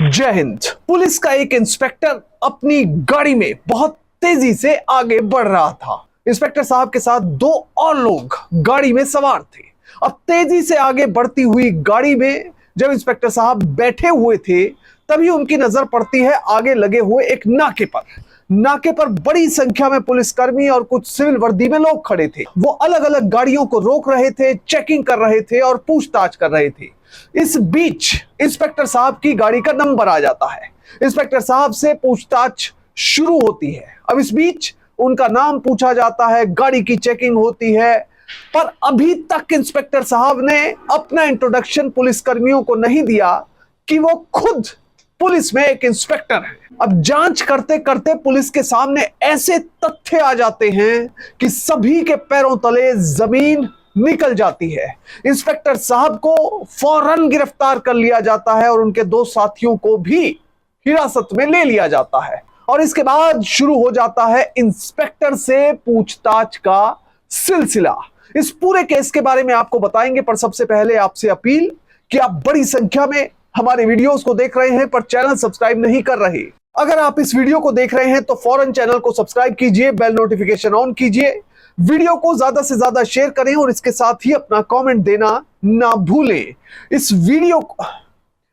जय हिंद। पुलिस का एक इंस्पेक्टर अपनी गाड़ी में बहुत तेजी से आगे बढ़ रहा था। इंस्पेक्टर साहब के साथ दो और लोग गाड़ी में सवार थे। अब तेजी से आगे बढ़ती हुई गाड़ी में जब इंस्पेक्टर साहब बैठे हुए थे तभी उनकी नजर पड़ती है आगे लगे हुए एक नाके पर। नाके पर बड़ी संख्या में पुलिसकर्मी और कुछ सिविल वर्दी में लोग खड़े थे। वो अलग अलग गाड़ियों को रोक रहे थे, चेकिंग कर रहे थे और पूछताछ कर रहे थे। इस बीच इंस्पेक्टर साहब की गाड़ी का नंबर आ जाता है। इंस्पेक्टर साहब से पूछताछ शुरू होती है। अब इस बीच उनका नाम पूछा जाता है, गाड़ी की चेकिंग होती है, पर अभी तक इंस्पेक्टर साहब ने अपना इंट्रोडक्शन पुलिसकर्मियों को नहीं दिया कि वो खुद पुलिस में एक इंस्पेक्टर है। अब जांच करते करते पुलिस के सामने ऐसे तथ्य आ जाते हैं कि सभी के पैरों तले जमीन निकल जाती है। इंस्पेक्टर साहब को फौरन गिरफ्तार कर लिया जाता है और उनके दो साथियों को भी हिरासत में ले लिया जाता है और इसके बाद शुरू हो जाता है इंस्पेक्टर से पूछताछ का सिलसिला। इस पूरे केस के बारे में आपको बताएंगे, पर सबसे पहले आपसे अपील कि आप बड़ी संख्या में हमारे वीडियोस को देख रहे हैं पर चैनल सब्सक्राइब नहीं कर रहे। अगर आप इस वीडियो को देख रहे हैं तो फौरन चैनल को सब्सक्राइब कीजिए, बेल नोटिफिकेशन ऑन कीजिए, वीडियो को ज्यादा से ज्यादा शेयर करें और इसके साथ ही अपना कमेंट देना ना भूलें।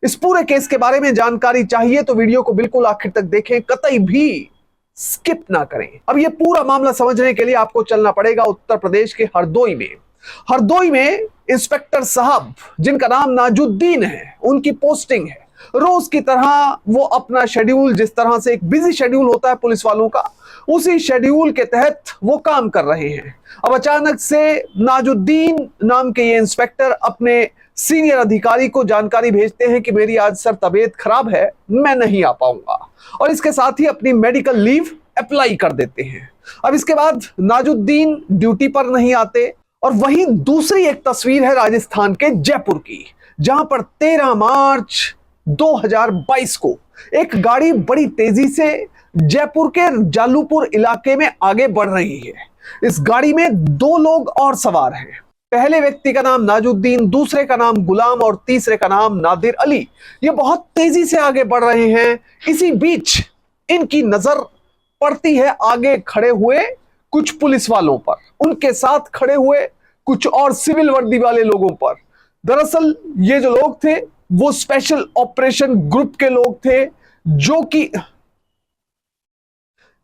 इस पूरे केस के बारे में जानकारी चाहिए तो वीडियो को बिल्कुल आखिर तक देखें, कतई भी स्किप ना करें। अब यह पूरा मामला समझने के लिए आपको चलना पड़ेगा उत्तर प्रदेश के हरदोई में। हरदोई में इंस्पेक्टर साहब जिनका नाम नाजुद्दीन है, उनकी पोस्टिंग है। रोज की तरह वो अपना शेड्यूल, जिस तरह से एक बिजी शेड्यूल होता है पुलिस वालों का, उसी शेड्यूल के तहत वो काम कर रहे हैं। अब अचानक से नाजुद्दीन नाम के ये इंस्पेक्टर अपने सीनियर अधिकारी को जानकारी भेजते हैं कि मेरी आज सर तबीयत खराब है, मैं नहीं आ पाऊंगा, और इसके साथ ही अपनी मेडिकल लीव अप्लाई कर देते हैं। अब इसके बाद नाजुद्दीन ड्यूटी पर नहीं आते। और वहीं दूसरी एक तस्वीर है राजस्थान के जयपुर की, जहां पर 13 मार्च 2022 को एक गाड़ी बड़ी तेजी से जयपुर के जालूपुर इलाके में आगे बढ़ रही है। इस गाड़ी में दो लोग और सवार हैं। पहले व्यक्ति का नाम नाजुद्दीन, दूसरे का नाम गुलाम और तीसरे का नाम नादिर अली। ये बहुत तेजी से आगे बढ़ रहे हैं। इसी बीच इनकी नजर पड़ती है आगे खड़े हुए कुछ पुलिस वालों पर, उनके साथ खड़े हुए कुछ और सिविल वर्दी वाले लोगों पर। दरअसल ये जो लोग थे वो स्पेशल ऑपरेशन ग्रुप के लोग थे, जो कि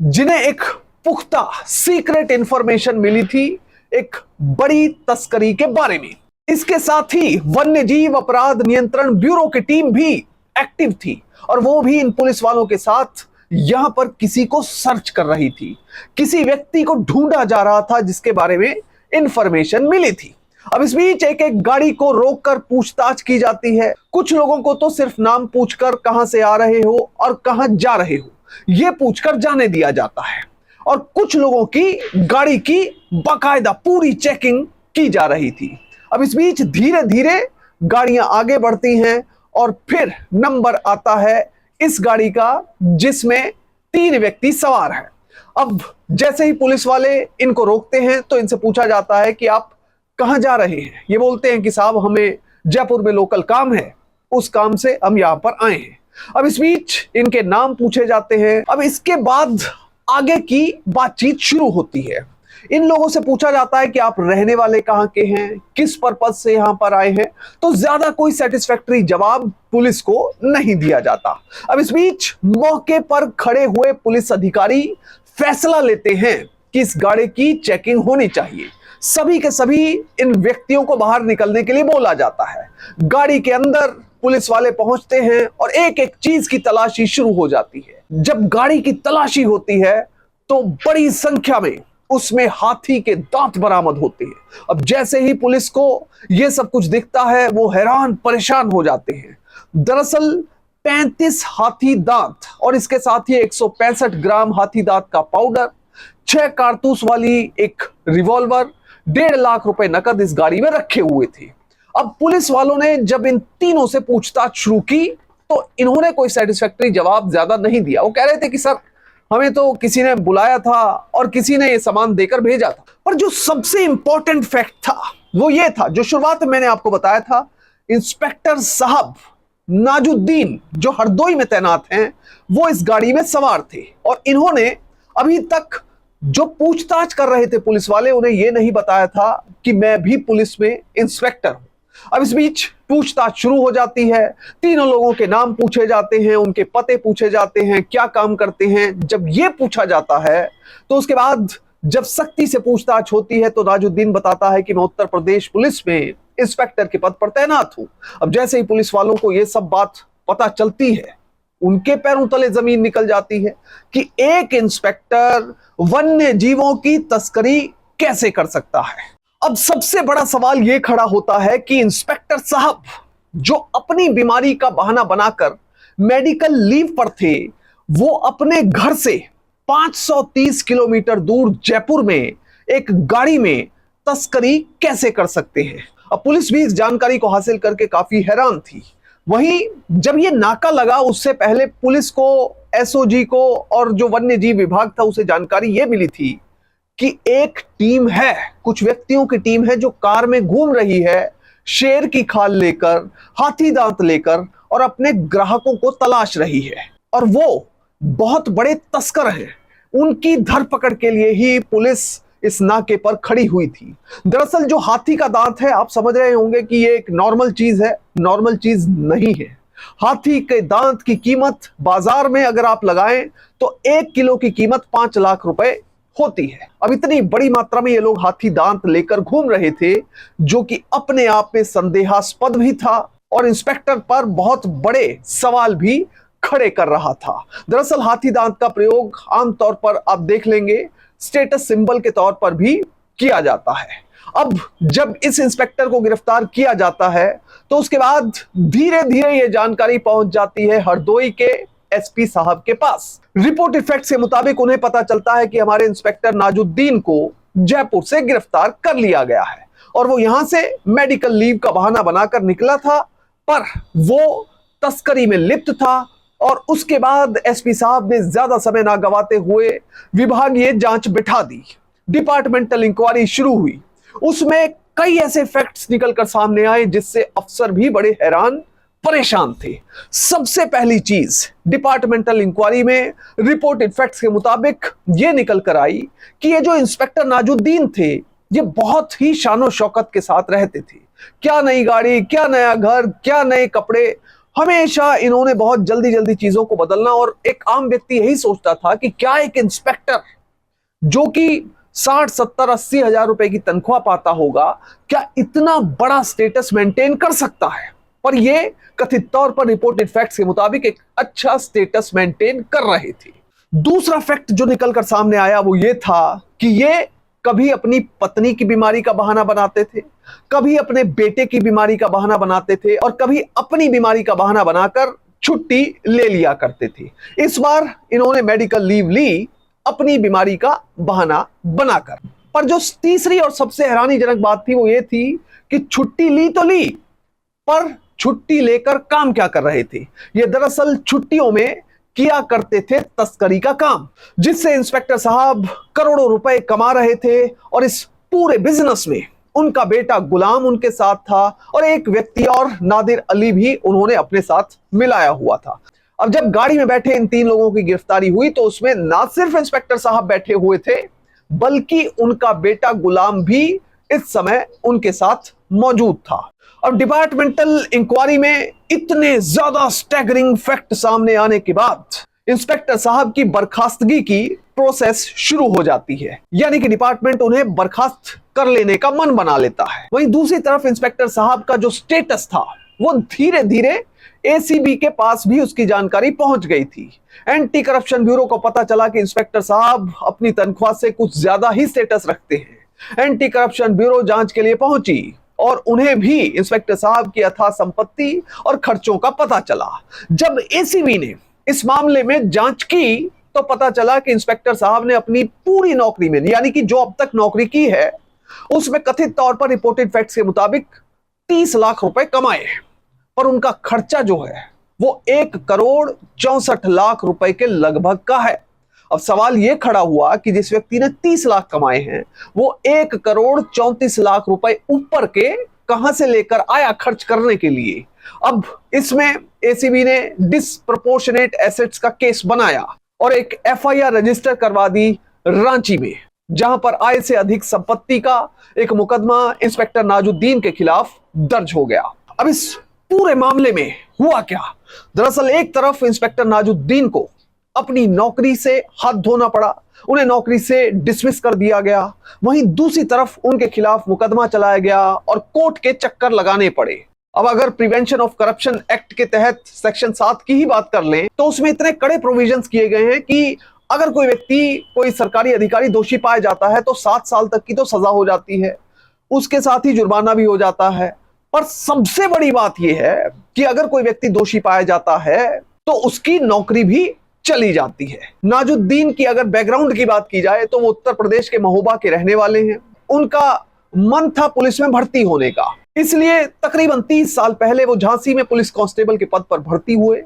जिन्हें एक पुख्ता सीक्रेट इंफॉर्मेशन मिली थी एक बड़ी तस्करी के बारे में। इसके साथ ही वन्य जीव अपराध नियंत्रण ब्यूरो की टीम भी एक्टिव थी और वो भी इन पुलिस वालों के साथ यहां पर किसी को सर्च कर रही थी। किसी व्यक्ति को ढूंढा जा रहा था जिसके बारे में इंफॉर्मेशन मिली थी। अब इस बीच एक एक गाड़ी को रोककर पूछताछ की जाती है। कुछ लोगों को तो सिर्फ नाम पूछकर कहां से आ रहे हो और कहां जा रहे हो यह पूछकर जाने दिया जाता है, और कुछ लोगों की गाड़ी की बाकायदा पूरी चेकिंग की जा रही थी। अब इस बीच धीरे धीरे गाड़ियां आगे बढ़ती हैं और फिर नंबर आता है इस गाड़ी का जिसमें 3 व्यक्ति सवार हैं। अब जैसे ही पुलिस वाले इनको रोकते हैं तो इनसे पूछा जाता है कि आप कहां जा रहे हैं। ये बोलते हैं कि साहब हमें जयपुर में लोकल काम है, उस काम से हम यहां पर आए हैं। अब इस बीच इनके नाम पूछे जाते हैं। अब इसके बाद आगे की बातचीत शुरू होती है। इन लोगों से पूछा जाता है कि आप रहने वाले कहां के हैं, किस पर्पज से यहां पर आए हैं। तो ज्यादा कोई सेटिस्फैक्टरी जवाब पुलिस को नहीं दिया जाता। अब इस बीच मौके पर खड़े हुए पुलिस अधिकारी फैसला लेते हैं कि इस गाड़ी की चेकिंग होनी चाहिए। सभी के सभी इन व्यक्तियों को बाहर निकलने के लिए बोला जाता है। गाड़ी के अंदर पुलिस वाले पहुंचते हैं और एक एक चीज की तलाशी शुरू हो जाती है। जब गाड़ी की तलाशी होती है तो बड़ी संख्या में उसमें हाथी के दांत बरामद होते हैं। अब जैसे ही पुलिस को यह सब कुछ दिखता है वो हैरान परेशान हो जाते हैं। दरअसल 35 हाथी दांत और इसके साथ ही 165 ग्राम हाथी दांत का पाउडर, 6 कारतूस वाली एक रिवॉल्वर, 1.5 लाख रुपए नकद इस गाड़ी में रखे हुए थे। अब पुलिस वालों ने जब इन तीनों से पूछताछ शुरू की तो इन्होंने कोई सेटिस्फैक्टरी जवाब ज्यादा नहीं दिया। वो कह रहे थे कि सर हमें तो किसी ने बुलाया था और किसी ने ये सामान देकर भेजा था। पर जो सबसे इंपॉर्टेंट फैक्ट था वो ये था, जो शुरुआत में मैंने आपको बताया था, इंस्पेक्टर साहब नाजुद्दीन जो हरदोई में तैनात हैं, वो इस गाड़ी में सवार थे और इन्होंने अभी तक जो पूछताछ कर रहे थे पुलिस वाले, उन्हें यह नहीं बताया था कि मैं भी पुलिस में इंस्पेक्टर हूं। अब इस बीच पूछताछ शुरू हो जाती है, तीनों लोगों के नाम पूछे जाते हैं, उनके पते पूछे जाते हैं, क्या काम करते हैं। जब यह पूछा जाता है तो उसके बाद जब सख्ती से पूछताछ होती है तो नाजुद्दीन बताता है कि मैं उत्तर प्रदेश पुलिस में इंस्पेक्टर के पद पर तैनात हूं। अब जैसे ही पुलिस वालों को यह सब बात पता चलती है, उनके पैरों तले जमीन निकल जाती है कि एक इंस्पेक्टर वन्य जीवों की तस्करी कैसे कर सकता है। अब सबसे बड़ा सवाल यह खड़ा होता है कि इंस्पेक्टर साहब जो अपनी बीमारी का बहाना बनाकर मेडिकल लीव पर थे, वो अपने घर से 530 किलोमीटर दूर जयपुर में एक गाड़ी में तस्करी कैसे कर सकते हैं। अब पुलिस भी इस जानकारी को हासिल करके काफी हैरान थी। वहीं जब ये नाका लगा, उससे पहले पुलिस को, एसओजी को और जो वन्य जीव विभाग था उसे जानकारी यह मिली थी कि एक टीम है, कुछ व्यक्तियों की टीम है जो कार में घूम रही है, शेर की खाल लेकर, हाथी दांत लेकर और अपने ग्राहकों को तलाश रही है। और वो बहुत बड़े तस्कर हैं। उनकी धरपकड़ के लिए ही पुलिस इस नाके पर खड़ी हुई थी। दरअसल जो हाथी का दांत है, आप समझ रहे होंगे कि ये एक नॉर्मल चीज है, नॉर्मल चीज नहीं है। हाथी के दांत की कीमत बाजार में अगर आप लगाएं तो 1 किलो की कीमत 5 लाख रुपए होती है। अब इतनी बड़ी मात्रा में ये लोग हाथी दांत लेकर घूम रहे थे, जो कि अपने आप में संदेहास्पद भी था और इंस्पेक्टर पर बहुत बड़े सवाल भी खड़े कर रहा था। दरअसल हाथी दांत का प्रयोग आमतौर पर आप देख लेंगे स्टेटस सिंबल के तौर पर भी किया जाता है। अब जब इस इंस्पेक्टर को गिरफ्तार किया जाता है तो उसके बाद धीरे धीरे यह जानकारी पहुंच जाती है हरदोई के एसपी साहब के पास। रिपोर्ट इफेक्ट के मुताबिक उन्हें पता चलता है कि हमारे इंस्पेक्टर नाजुद्दीन को जयपुर से गिरफ्तार कर लिया गया है और वो यहां से मेडिकल लीव का बहाना बनाकर निकला था, पर वो तस्करी में लिप्त था। और उसके बाद एसपी साहब ने ज्यादा समय ना गवाते हुए विभागीय जांच बिठा दी। डिपार्टमेंटल इंक्वायरी शुरू हुई। उसमें कई ऐसे फैक्ट्स निकलकर सामने आए जिससे अफसर भी बड़े हैरान परेशान थे। सबसे पहली चीज डिपार्टमेंटल इंक्वायरी में रिपोर्टेड फैक्ट्स के मुताबिक यह निकल कर आई कि ये जो इंस्पेक्टर नाजुद्दीन थे, ये बहुत ही शानो शौकत के साथ रहते थे। क्या नई गाड़ी, क्या नया घर, क्या नए कपड़े, हमेशा इन्होंने बहुत जल्दी जल्दी चीजों को बदलना। और एक आम व्यक्ति यही सोचता था कि क्या एक इंस्पेक्टर जो कि 60, 70, 80 हजार रुपए की तनख्वाह पाता होगा, क्या इतना बड़ा स्टेटस मेंटेन कर सकता है। पर यह कथित तौर पर रिपोर्टेड फैक्ट्स के मुताबिक एक अच्छा स्टेटस मेंटेन कर रहे थे। दूसरा फैक्ट जो निकलकर सामने आया वो ये था कि ये कभी अपनी पत्नी की बीमारी का बहाना बनाते थे, कभी अपने बेटे की बीमारी का बहाना बनाते थे और कभी अपनी बीमारी का बहाना बनाकर छुट्टी ले लिया करते थे। इस बार इन्होंने मेडिकल लीव ली अपनी बीमारी का बहाना बनाकर। पर जो तीसरी और सबसे हैरानीजनक बात थी वो ये थी कि छुट्टी ली तो ली, पर छुट्टी लेकर काम क्या कर रहे थे। ये दरअसल छुट्टियों में किया करते थे तस्करी का काम, जिससे इंस्पेक्टर साहब करोड़ों रुपए कमा रहे थे। और इस पूरे बिजनेस में उनका बेटा गुलाम उनके साथ था और एक व्यक्ति और नादिर अली भी उन्होंने अपने साथ मिलाया हुआ था। अब जब गाड़ी में बैठे इन 3 लोगों की गिरफ्तारी हुई तो उसमें ना सिर्फ इंस्पेक्टर साहब बैठे हुए थे, बल्कि उनका बेटा गुलाम भी इस समय उनके साथ मौजूद था। अब डिपार्टमेंटल इंक्वायरी में इतने ज्यादा स्टैगरिंग फैक्ट सामने आने के बाद इंस्पेक्टर साहब की बर्खास्तगी की प्रोसेस शुरू हो जाती है, यानी कि डिपार्टमेंट उन्हें बर्खास्त कर लेने का मन बना लेता है। वहीं दूसरी तरफ इंस्पेक्टर साहब का जो स्टेटस था वो धीरे धीरे एसीबी के पास भी उसकी जानकारी पहुंच गई थी। एंटी करप्शन ब्यूरो को पता चला कि इंस्पेक्टर साहब अपनी तनख्वाह से कुछ ज्यादा ही स्टेटस रखते हैं। एंटी करप्शन ब्यूरो जांच के लिए पहुंची और उन्हें भी इंस्पेक्टर साहब की अथाह संपत्ति और खर्चों का पता चला। जब एसीबी ने इस मामले में जांच की तो पता चला कि इंस्पेक्टर साहब ने अपनी पूरी नौकरी में, यानी कि जो अब तक नौकरी की है, उसमें कथित तौर पर रिपोर्टेड फैक्ट्स के मुताबिक 30 लाख रुपए कमाए, पर उनका खर्चा जो है वो 1 करोड़ 64 लाख रुपए के लगभग का है। अब सवाल यह खड़ा हुआ कि जिस व्यक्ति ने 30 लाख कमाए हैं वो 1 करोड़ 34 लाख रुपए ऊपर के कहां से लेकर आया खर्च करने के लिए। अब इसमें एसीबी ने डिस्प्रपोर्शनेट एसेट्स का केस बनाया और एक एफआईआर रजिस्टर करवा दी रांची में, जहां पर आय से अधिक संपत्ति का एक मुकदमा इंस्पेक्टर नाजुद्दीन के खिलाफ दर्ज हो गया। अब इस पूरे मामले में हुआ क्या? दरअसल एक तरफ इंस्पेक्टर नाजुद्दीन को अपनी नौकरी से हाथ धोना पड़ा, उन्हें नौकरी से डिसमिस कर दिया गया। वहीं दूसरी तरफ उनके खिलाफ मुकदमा चलाया गया और कोर्ट के चक्कर लगाने पड़े। अब अगर प्रिवेंशन ऑफ करप्शन एक्ट के तहत सेक्शन 7 की ही बात कर लें तो उसमें इतने कड़े प्रोविजंस किए गए हैं कि अगर कोई व्यक्ति, कोई सरकारी अधिकारी दोषी पाया जाता है तो 7 साल तक की तो सजा हो जाती है, उसके साथ ही जुर्माना भी हो जाता है। पर सबसे बड़ी बात यह है कि अगर कोई व्यक्ति दोषी पाया जाता है तो उसकी नौकरी भी चली जाती है। नाजुद्दीन की अगर बैकग्राउंड की बात की जाए तो वो उत्तर प्रदेश के महोबा के रहने वाले हैं। उनका मन था पुलिस में भर्ती होने का, इसलिए तकरीबन 30 साल पहले वो झांसी में पुलिस कांस्टेबल के पद पर भर्ती हुए।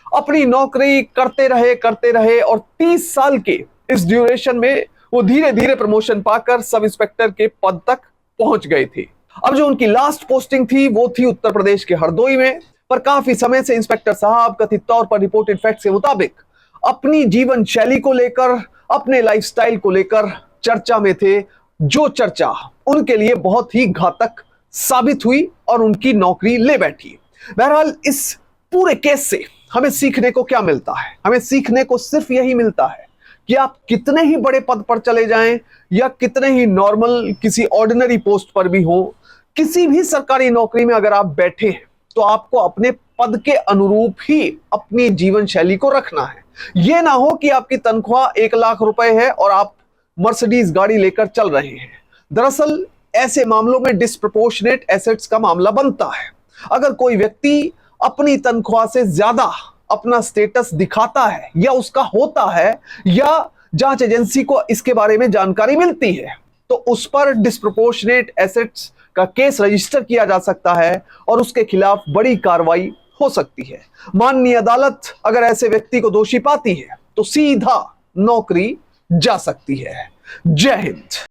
अपनी नौकरी करते रहे और 30 साल के इस ड्यूरेशन में वो धीरे धीरे प्रमोशन पाकर सब इंस्पेक्टर के पद तक पहुंच गए थे। अब जो उनकी लास्ट पोस्टिंग थी वो थी उत्तर प्रदेश के हरदोई में। पर काफी समय से इंस्पेक्टर साहब कथित तौर पर रिपोर्टेड फैक्ट के मुताबिक अपनी जीवन शैली को लेकर, अपने लाइफस्टाइल को लेकर चर्चा में थे, जो चर्चा उनके लिए बहुत ही घातक साबित हुई और उनकी नौकरी ले बैठी। बहरहाल इस पूरे केस से हमें सीखने को क्या मिलता है? हमें सीखने को सिर्फ यही मिलता है कि आप कितने ही बड़े पद पर चले जाएं या कितने ही नॉर्मल किसी ऑर्डिनरी पोस्ट पर भी हो, किसी भी सरकारी नौकरी में अगर आप बैठे हैं तो आपको अपने पद के अनुरूप ही अपनी जीवन शैली को रखना है। यह ना हो कि आपकी तनख्वाह 1 लाख रुपए है और आप मर्सिडीज गाड़ी लेकर चल रहे हैं। दरअसल ऐसे मामलों में डिस्प्रपोर्शनेट एसेट्स का मामला बनता है। अगर कोई व्यक्ति अपनी तनख्वाह से ज्यादा अपना स्टेटस दिखाता है या उसका होता है या जांच एजेंसी को इसके बारे में जानकारी मिलती है तो उस पर डिस्प्रपोर्शनेट एसेट्स का केस रजिस्टर किया जा सकता है और उसके खिलाफ बड़ी कार्रवाई हो सकती है। माननीय अदालत अगर ऐसे व्यक्ति को दोषी पाती है तो सीधा नौकरी जा सकती है। जय हिंद।